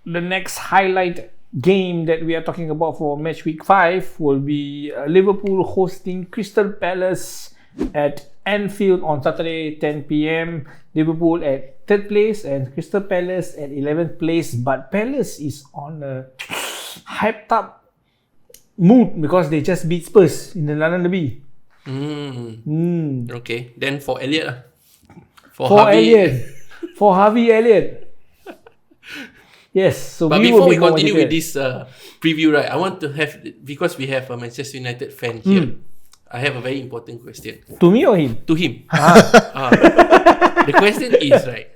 the next highlight game that we are talking about for match week 5 will be Liverpool hosting Crystal Palace at Anfield on Saturday 10 p.m. Liverpool at 3rd place and Crystal Palace at 11th place. But Palace is on a hyped up mood because they just beat Spurs in the London Derby. Okay, then for Elliot, for Harvey Elliott. Yes, so but before we continue with this preview, right, I want to have, because we have a Manchester United fan here, I have a very important question. To me or him? To him. The question is, right,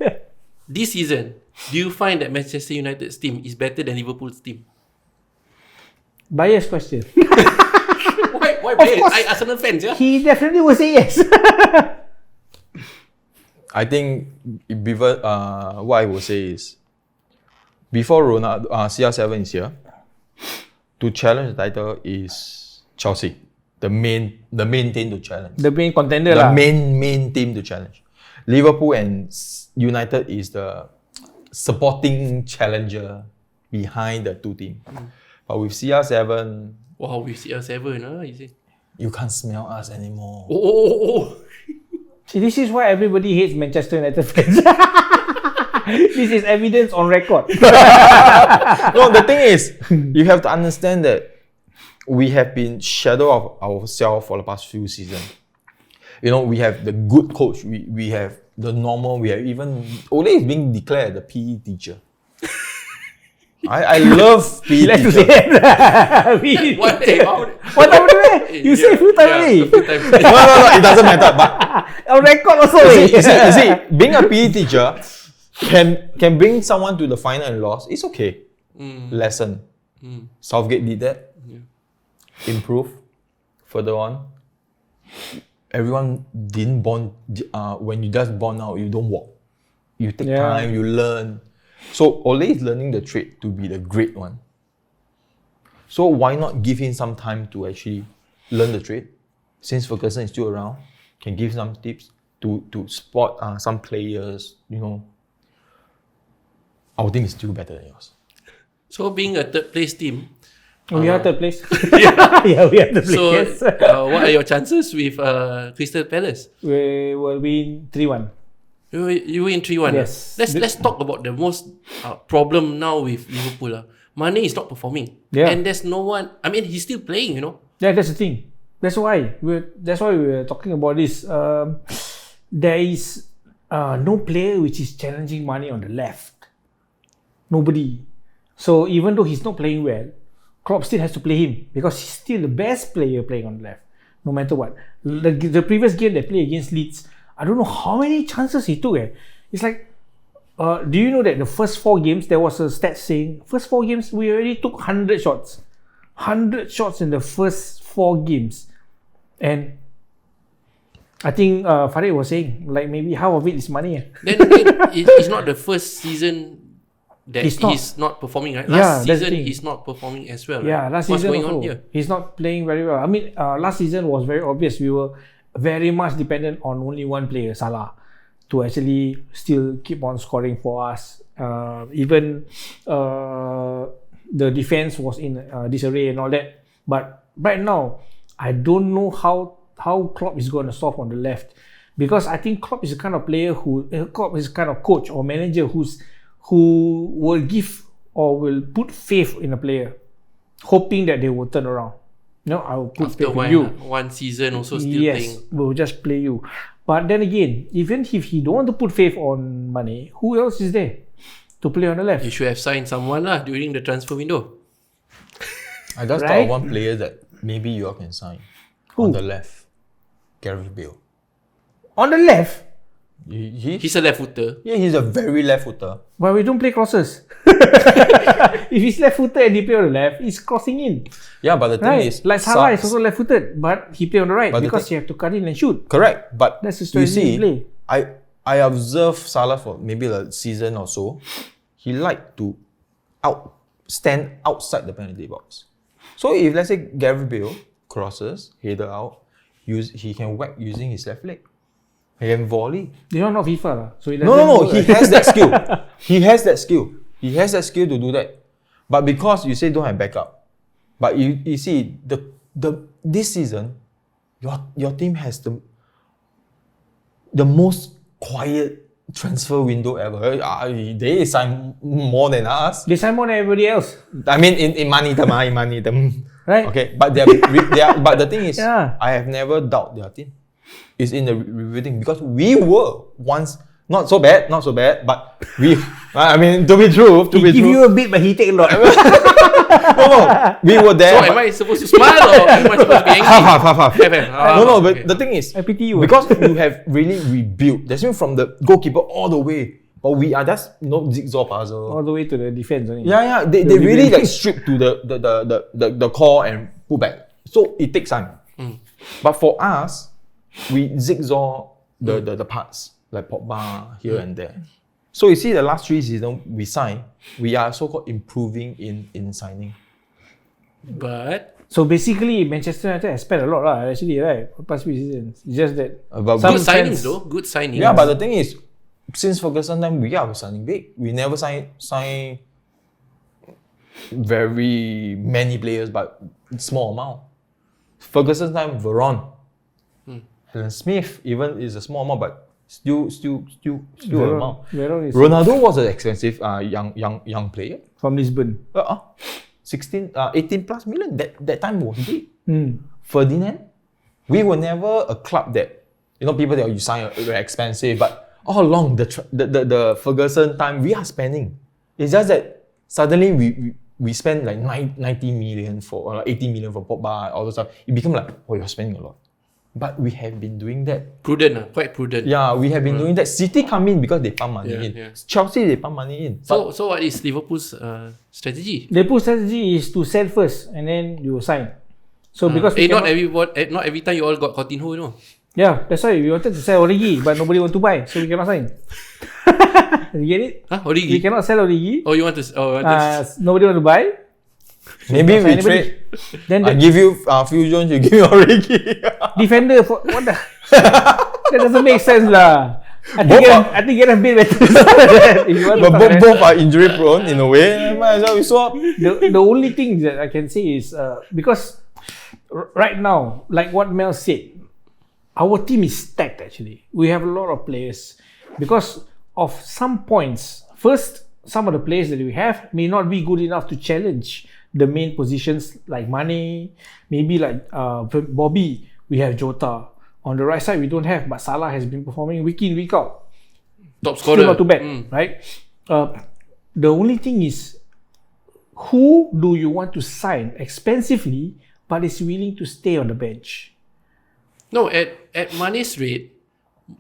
this season, do you find that Manchester United's team is better than Liverpool's team? Biased question. Why biased? I Arsenal fans, yeah? He definitely will say yes. I think what I will say is, before CR7 is here, to challenge the title is Chelsea, the main team to challenge. The main contender The main team to challenge. Liverpool and United is the supporting challenger behind the two teams. But with CR7, wow, with CR7, you see? You can't smell us anymore. Oh. See, this is why everybody hates Manchester United fans. This is evidence on record. No, the thing is, you have to understand that we have been shadow of ourselves for the past few seasons. You know, we have the good coach, we have the normal, we have even Ole is being declared the PE teacher. I love PE Let's teacher. say that. What time you say full time already? No, it doesn't matter. But on record also. you see, being a PE teacher can bring someone to the final and loss. It's okay. Lesson. Southgate did that. Improve. Further on. Everyone didn't bond. When you just bond out, you don't walk. You take time. You learn. So Ole is learning the trade to be the great one. So why not give him some time to actually learn the trade? Since Ferguson is still around, can give some tips to spot some players. You know, our team is still better than yours. So being a 3rd place team, we are 3rd place. Yeah, we are 3rd place. So, yes. What are your chances with Crystal Palace? We will win 3-1. You win 3-1. Yes. Let's talk about the most problem now with Liverpool. Mane is not performing. Yeah. And there's no one. I mean, he's still playing, you know. Yeah, that's the thing. That's why we're talking about this. There is no player which is challenging Mane on the left. Nobody. So even though he's not playing well, Klopp still has to play him because he's still the best player playing on the left, no matter what. The previous game they played against Leeds, I don't know how many chances he took. It's like, do you know that the first 4 games, there was a stat saying, first 4 games, we already took 100 shots. 100 shots in the first 4 games. And I think Farid was saying, like maybe half of it is money. Then again, it's not the first season that he's not performing, right? Last season, he's not performing as well. Yeah, right? last What's season going on here? He's not playing very well. I mean, last season was very obvious. We were very much dependent on only one player, Salah, to actually still keep on scoring for us. Even the defense was in disarray and all that. But right now, I don't know how Klopp is going to solve on the left, because I think Klopp is the kind of player Klopp is the kind of coach or manager who will give or will put faith in a player, hoping that they will turn around. No, I will put faith in you. One season also still playing. Yes, we'll just play you. But then again, even if he don't want to put faith on Mane, who else is there to play on the left? You should have signed someone during the transfer window. I just thought of one player that maybe you all can sign. Who? On the left, Gareth Bale. On the left? He's a left footer. Yeah, he's a very left footer. But we don't play crosses. If he's left footed and he play on the left, he's crossing in. Yeah, but the thing is, like Salah is also left footed, but he play on the right because you have to cut in and shoot. Correct, but that's the strategy you see, play. I observed Salah for maybe a season or so. He liked to stand outside the penalty box. So if let's say Gareth Bale crosses, header out, he can whack using his left leg. He can volley. You're not FIFA, so he No. He has that skill. He has that skill. He has that skill to do that. But because you say don't have backup, but you see this season, your team has the most quiet transfer window ever. They sign more than us. They sign more than everybody else. I mean, in money term, Right. Okay, but but the thing is, Yeah. I have never doubt their team. It's in the rebuilding because we were once not so bad, but we. I mean, to be true, He give you a bit, but he take a lot. no, we were there. So am I supposed to smile or am I supposed to be angry? Half. No, but Okay. the thing is, I pity you. because you have really rebuilt. That's mean from the goalkeeper all the way. But we are just jigsaw puzzle. All the way to the defense. Only. Yeah. They really like strip to the core and pull back. So it takes time. But for us, we zigzag the parts like Pogba here and there. So you see the last 3 seasons we signed, we are so-called improving in signing. But So basically, Manchester United has spent a lot actually, right? For past few seasons. It's just that But Some good signings fans- though. Good signings. yeah, but the thing is, since Ferguson time, we are signing big. We never sign very many players, but small amount. Ferguson time, Veron, Alan Smith, even is a small amount, but still an amount. Vieira is Ronaldo was an expensive young player. from Lisbon. 18 plus million. That time was big. Mm. Ferdinand, we were never a club that people that you sign very expensive, but all along the Ferguson time we are spending. It's just that suddenly we spend like 90 million for or 80 million for Pogba, all those stuff. It become like, oh, you're spending a lot. But we have been doing that. Prudent, quite prudent. Yeah, we have been doing that. City come in because they pump money Yeah, in. yeah. Chelsea, they pump money in. So what is Liverpool's strategy? Liverpool's strategy is to sell first and then you sign. So because we not cannot- every time you all got Coutinho, you know. yeah, that's why we wanted to sell Origi, but nobody want to buy, so we cannot sign. You get it? Huh? We Origi? cannot sell Origi. Oh, you want to? Nobody want to buy. Maybe we Anybody? trade. Then I the give you Fusion, you give me Origi. defender for what the? That doesn't make sense lah. I think get a bit better. If you want to But talk like both are injury prone in a way. Might as well we swap. the only thing that I can say is because right now, like what Mel said, our team is stacked actually. We have a lot of players because of some points. First, some of the players that we have may not be good enough to challenge the main positions like Mane, maybe like Bobby. We have Jota. On the right side, we don't have, but Salah has been performing week in, week out. Top Still scorer. not too bad, right? The only thing is, who do you want to sign expensively but is willing to stay on the bench? No, at Mane's rate,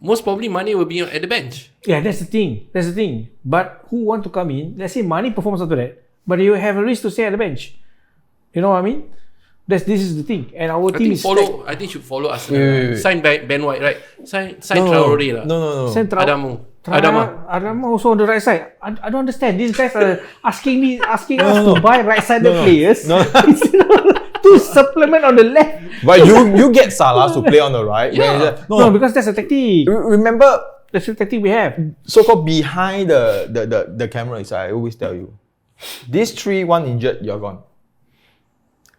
most probably Mane will be at the bench. Yeah, that's the thing. But who want to come in? Let's say Mane performs after that, but you have a risk to stay at the bench. You know what I mean? This is the thing. And our team is stacked. I think should follow us. Wait. Sign Ben White, right? Sign Traore lah. No. Central. Adama also on the right side. I don't understand. These guys are asking us to buy right-sided players to supplement on the left. But you get Salah to play on the right. Yeah. No, because that's a tactic. Remember, That's the tactic we have. so-called behind the camera is, I always tell you, these 3-1 injured, you're gone.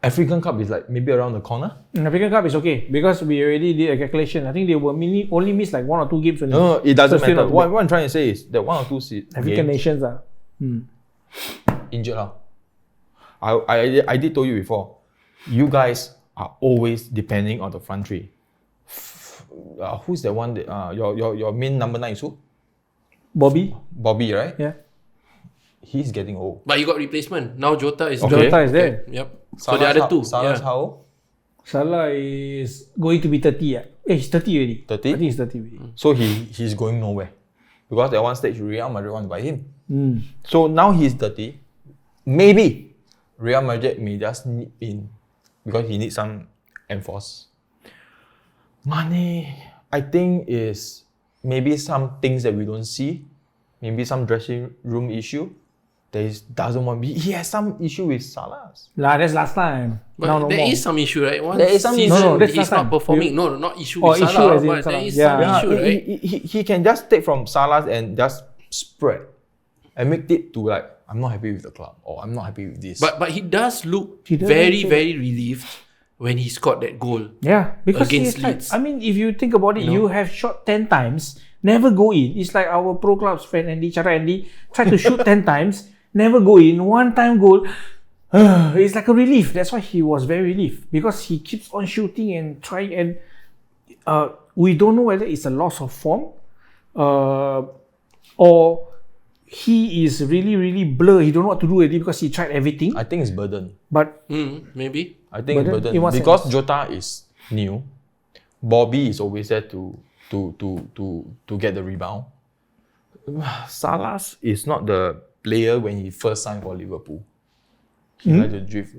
African Cup is like maybe around the corner. African Cup is okay because we already did a calculation. I think they will only miss like 1 or 2 games only. No, it doesn't So still matter. not What bad. I'm trying to say is that 1 or 2 African games nations are. injured. I did told you before, you guys are always depending on the front three. Who's the one that your main number 9 is who? Bobby. Bobby, right? Yeah. He's getting old. But you got replacement. Now Jota is Okay. Jota is there. Yep. So the other two. Salah's Yeah. how old? Salah is going to be 30. Yeah. He's 30 already. 30? I think he's 30 already. So he's going nowhere. Because at one stage Real Madrid want to buy him. Mm. So now he's 30. Maybe Real Madrid may just nip in because he needs some enforce. Mane, I think is maybe some things that we don't see. Maybe some dressing room issue. Doesn't want. He has some issue with Salah. That's last time. But Now no there more. is some issue, right? One There is some- season No, that's he's last not time. performing. No, not issue Oh, with issue Salah, as in but Salah. there is Yeah. some issue, right? He can just take from Salah and just spread and make it to like I'm not happy with the club, or I'm not happy with this. But he does look He does very, also. very relieved when he scored that goal. Yeah, because Against it's like, Leeds. I mean, if you think about it, you have shot 10 times, never go in. It's like our pro club's friend Andy, Chara Andy, tried to shoot 10 times, never go in, one time goal. It's like a relief. That's why he was very relieved, because he keeps on shooting and trying, and we don't know whether it's a loss of form or he is really, really blur. He don't know what to do already because he tried everything. I think it's burden. But Maybe. I think it's Burden? In what burden because sense? Jota is new. Bobby is always there to get the rebound. Salah is not the player when he first signed for Liverpool. He like to drift.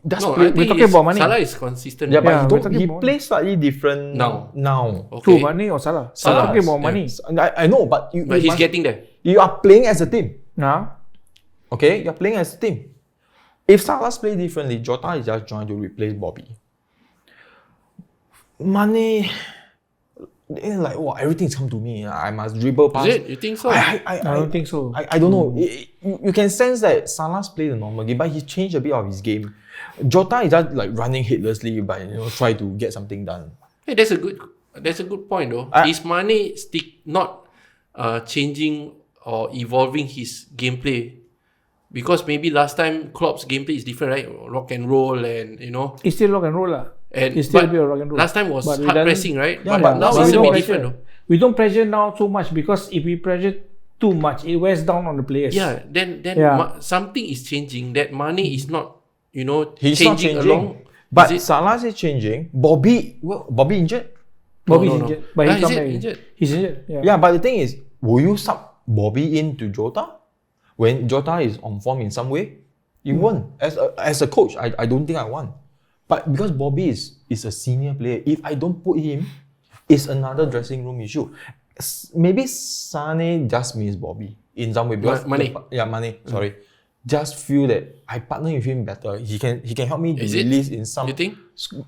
That's No, play, I think talking about Mane. Salah is consistent. yeah, but Yeah, he, we're don't, talking he about- plays slightly different Now. who, Okay. Mane or Salah? Salah. Talking about Yeah. money. I know, but you, But you he's must- getting there. you are playing as a team. Nah. Okay, you're playing as a team. If Salah's play differently, Jota is just trying to replace Bobby. Mane, like, everything's come to me. I must dribble past. Is it? You think so? I don't think so. I don't know. You can sense that Salah's play the normal game, but he changed a bit of his game. Jota is just like running headlessly, but try to get something done. Hey, that's a good point though. Is Mane not changing or evolving his gameplay? Because maybe last time Klopp's gameplay is different, right? Rock and roll, and It's still rock and roll lah. and It's still a but bit of rock and roll. last time was But we hard doesn't- pressing, right? Yeah, but but now we it's a don't bit pressure. different though. We don't pressure now so much, because if we pressure too much, it wears down on the players. Yeah, then Yeah. something is changing. That Mane is not, He's not changing changing. along. But Is it- Salah is changing. Bobby injured. Bobby's No. injured. But Ah, he'll is come it back. injured? He's injured. Yeah. Yeah, but the thing is, will you sub Bobby into Jota when Jota is on form in some way? You won't. As a coach, I don't think I want. But because Bobby is a senior player, if I don't put him, it's another dressing room issue. Maybe Sane just miss Bobby in some way because Mane. Mane. Sorry, just feel that I partner with him better. He can help me to Is it? release in some. You think?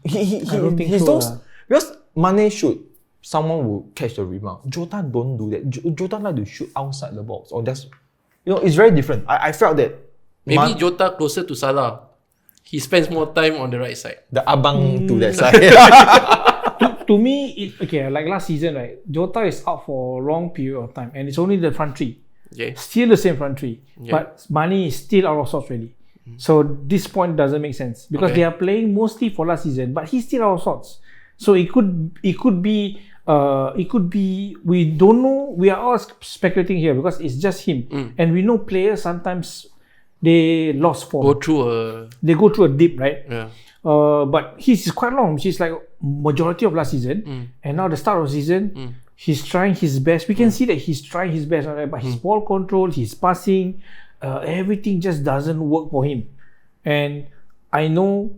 He I don't think he's so, those because Mane shoot, someone will catch the rebound. Jota don't do that. Jota like to shoot outside the box, or just it's very different. I felt that Maybe Jota closer to Salah. He spends more time on the right side. the abang to that side. To me, like last season, right? Jota is out for a long period of time, and it's only the front three. Okay. Still the same front three, Yeah. but Mane is still out of sorts really. So this point doesn't make sense because Okay. they are playing mostly for last season, but he's still out of sorts. So it could be we don't know. We are all speculating here because it's just him, and we know players sometimes they lost form. Go through a They go through a dip, right? yeah. But his is quite long. She's like majority of last season, and now the start of season, he's trying his best. We can see that he's trying his best, right? But his ball control, his passing, everything just doesn't work for him. And I know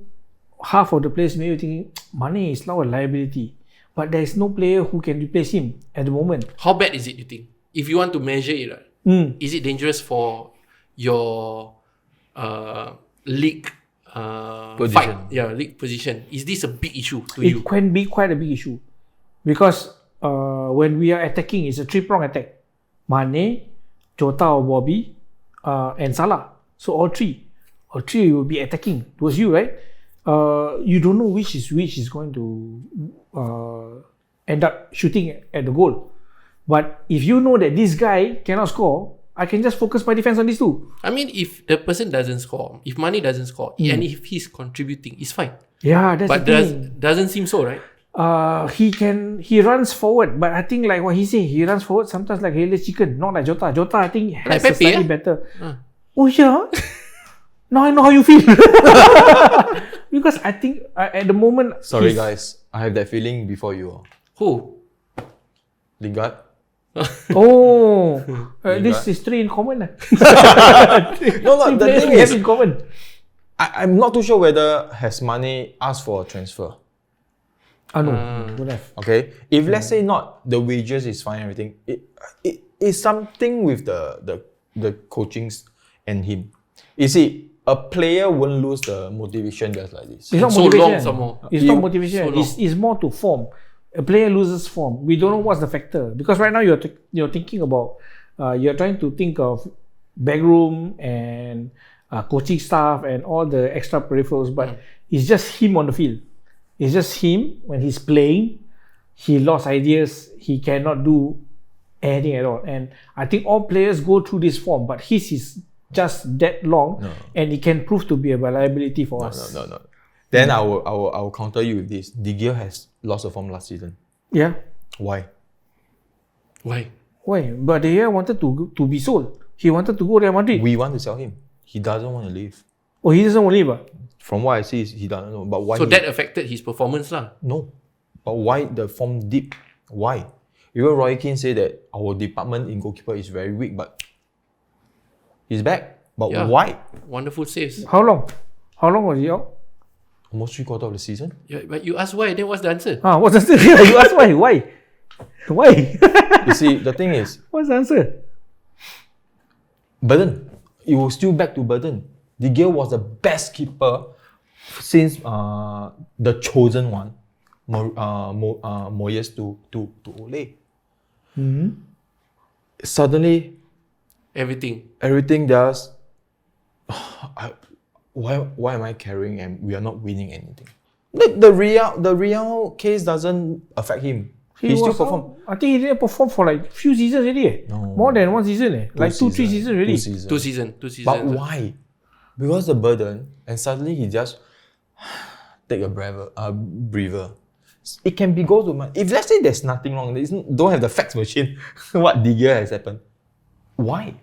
half of the players may be thinking Mane is now a liability, but there is no player who can replace him at the moment. How bad is it, you think? If you want to measure it, right? Is it dangerous for your league Position. fight? Yeah, league position. Is this a big issue to you? It can be quite a big issue because when we are attacking, it's a three-prong attack: Mane, Jota or Bobby, and Salah. So all three will be attacking towards you, right? You don't know which is going to end up shooting at the goal. But if you know that this guy cannot score, I can just focus my defense on these two. I mean, if the person doesn't score, if Mane doesn't score, and if he's contributing, it's fine. Yeah, that's But the thing. doesn't seem so, right? He runs forward, but I think like what he say, he runs forward sometimes like headless chicken, not like Jota. Jota I think has Like a Pepe, slightly eh? better. Oh yeah. Now I know how you feel. Because I think at the moment. Sorry he's- guys, I have that feeling before you. Who? Lingard. Oh, this is three in common. No, Three the players thing we have is, in common. I'm not too ssure whether has Mane asked for a transfer. No, don't have. Okay, if let's say not, the wages is fine, everything. It is something with the coachings and him. You see, a player won't lose the motivation just like this. It's not So motivation. long some more. It's not motivation. so long. It's more to form. A player loses form. We don't know what's the factor because right now you're thinking about you're trying to think of backroom and coaching staff and all the extra peripherals, but it's just him on the field. It's just him when he's playing. He lost ideas. He cannot do anything at all. And I think all players go through this form, but his is just that long, and it can prove to be a liability for us. No. Then I will counter you with this. De Gea has lost the form last season. Yeah. Why? But De Gea wanted to be sold. He wanted to go to Real Madrid. We want to sell him. He doesn't want to leave. Oh, he doesn't want to leave. From what I see, he doesn't know. But why? So that affected his performance lah. No. But why the form dip? Why? Even Roy Keane said that our department in goalkeeper is very weak, but he's back. But why? Wonderful saves. How long was he out? Almost 3/4 of the season. Yeah, but you ask why, then what's the answer? What's the answer? You ask why? Why? You see, the thing is, what's the answer? burden. It was still back to burden. De Gea was the best keeper since the chosen one, Moyes to Ole. Suddenly, everything just. Why am I carrying and we are not winning anything? The Real case doesn't affect him. He still perform. I think he didn't perform for like few seasons already. No. More than one season. Like 2-3 seasons already. 2 seasons. But why? Because the burden, and suddenly he just take a breather. It can be go to my. If let's say there's nothing wrong, don't have the fax machine. What De Gea has happened? Why?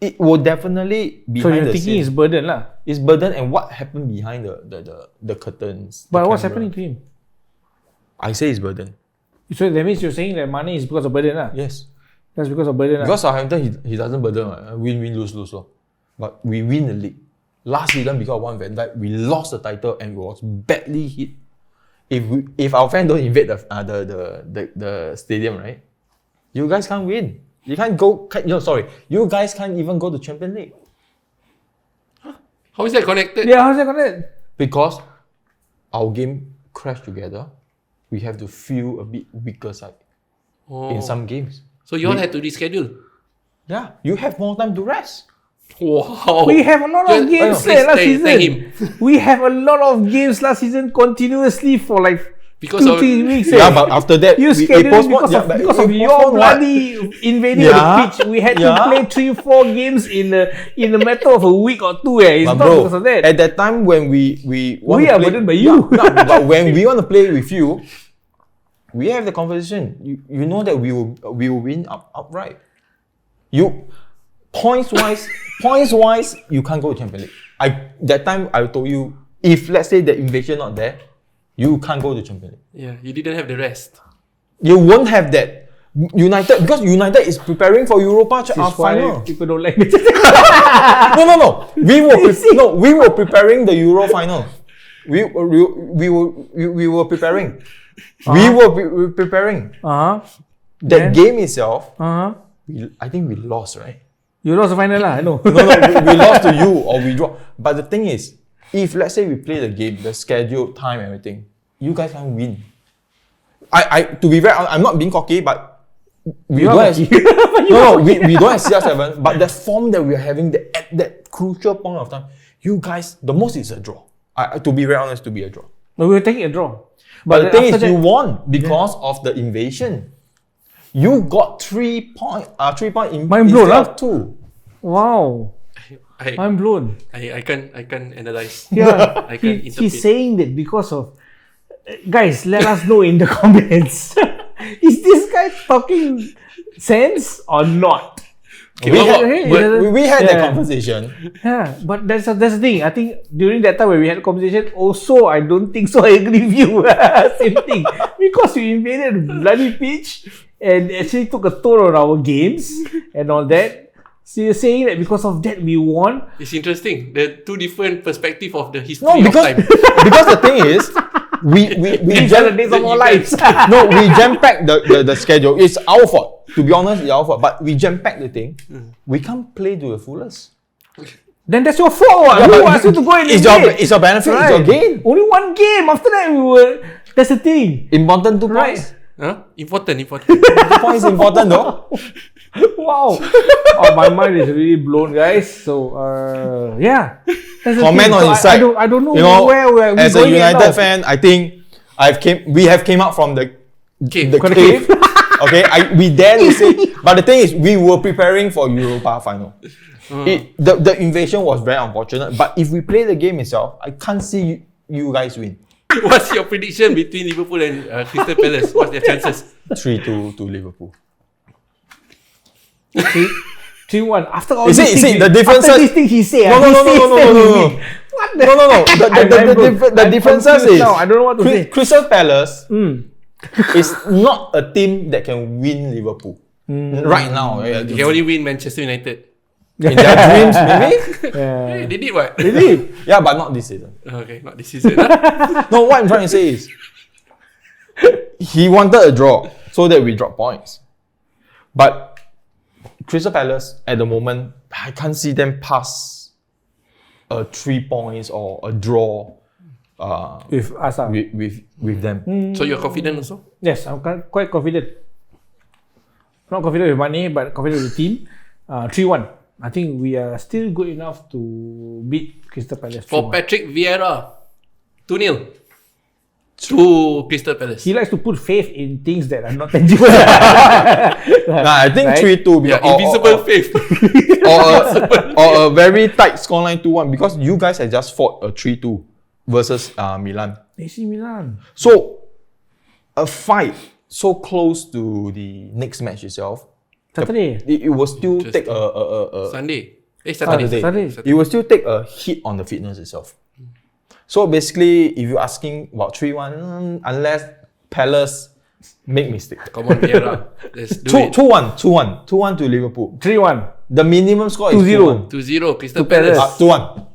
It will definitely behind so you're the thinking scene. it's burden lah. It's burden and what happened behind the curtains. But the what's camera. happening to him? I say it's burden. So that means you're saying that money is because of burden lah. Yes. That's because of burden lah. Because Southampton, he doesn't burden. Win, lose. But we win the league. Last season, because of one Van Dijk, we lost the title and it was badly hit. If our fans don't invade the stadium, right? You guys can't win. You can't go. You guys can't even go to Champions League. How is that connected? Yeah, how's that connected? Because our game crashed together. We have to feel a bit weaker side in some games. So you all had to reschedule? Yeah, you have more time to rest. Wow. We have a lot of games last season. We have a lot of games last season continuously for like because 2-3 weeks. Yeah, but after that, you scheduled because of your bloody invading the pitch. We had to play 3-4 games in a matter of a week or two. It's not because of that. At that time when we want to are play, burdened by you. but when we want to play with you, we have the conversation. You know that we will win outright. You points wise, you can't go to Champions League. That time I told you, if let's say the invasion not there, you can't go to Champions League. Yeah, you didn't have the rest. You won't have that. Because United is preparing for Europa final. People don't like me. No. We were preparing the Euro final. We were preparing. We were preparing. That game itself. I think we lost, right? You lost the final lah. I know. No, we lost to you or we draw. But the thing is, if let's say we play the game, the schedule, time, everything, you guys can't win. To be very honest, I'm not being cocky, but we don't have we don't have CR7, but the form that we're having at that crucial point of time, you guys, the most is a draw. To be very honest, to be a draw. No, we were taking a draw. But the thing is, you won because of the invasion. You got 3 points instead of 2. Wow. I'm blown. I can't analyze. Yeah, I can't interpret. He's saying that because of guys. Let us know in the comments. Is this guy talking sense or not? Okay, we had that conversation. Yeah, but that's the thing. I think during that time when we had a conversation, also I don't think so. I agree with you. Same thing, because we invaded the bloody pitch and actually took a toll on our games and all that. So you're saying that because of that we won? It's interesting. The two different perspectives of the history of time. Because the thing is, we jam-packed the schedule. It's our fault. To be honest, it's our fault. But we jam-packed the thing. We can't play to the fullest. Then that's your fault. Who asked you to go and invade? It's your benefit. Right. It's your gain. Only one game. After that, that's the thing. Important 2 points. Huh? Important. 2 points important though. Wow. Oh, my mind is really blown, guys. So, yeah. That's the Comment thing. on So his side. I don't know, You know, where we're as a going United now. fan, I think we have came out from the Cave. the cave. Okay, we dare to say, but the thing is, we were preparing for Europa final. The invasion was very unfortunate, but if we play the game itself, I can't see you guys win. What's your prediction between Liverpool and Crystal Palace? What's their chances? 3-2 to Liverpool. 3-1. After all You see, these things, the differences- after this thing he said, No. What the? The differences is now. I don't know what to say. Crystal Palace is not a team that can win Liverpool right now. They can only win Manchester United. In their dreams, maybe. Hey, they did what? Really? Yeah, but not this season. Okay, not this season. No, what I'm trying to say is, he wanted a draw so that we drop points. But Crystal Palace at the moment, I can't see them pass 3 points or a draw With us. with them. So you're confident also? Yes, I'm quite confident. Not confident with money, but confident with the team. 3-1. I think we are still good enough to beat Crystal Palace. For 3-1. Patrick Vieira, 2-0 to Crystal Palace. He likes to put faith in things that are not tangible. Nah, I think Right? 3-2 Yeah, invisible faith. or a very tight scoreline 2-1 because you guys had just fought a 3-2 versus Milan. AC Milan. So a fight so close to the next match itself, Saturday. it will still take a Sunday. Saturday. Saturday. It will still take a hit on the fitness itself. So basically, if you're asking about 3-1, unless Palace make mistake. Come on, Vieira. Let's do it. 2-1 to Liverpool. 3-1. The minimum score is 2-0. 2-0 Crystal To Palace. Palace. 2-1.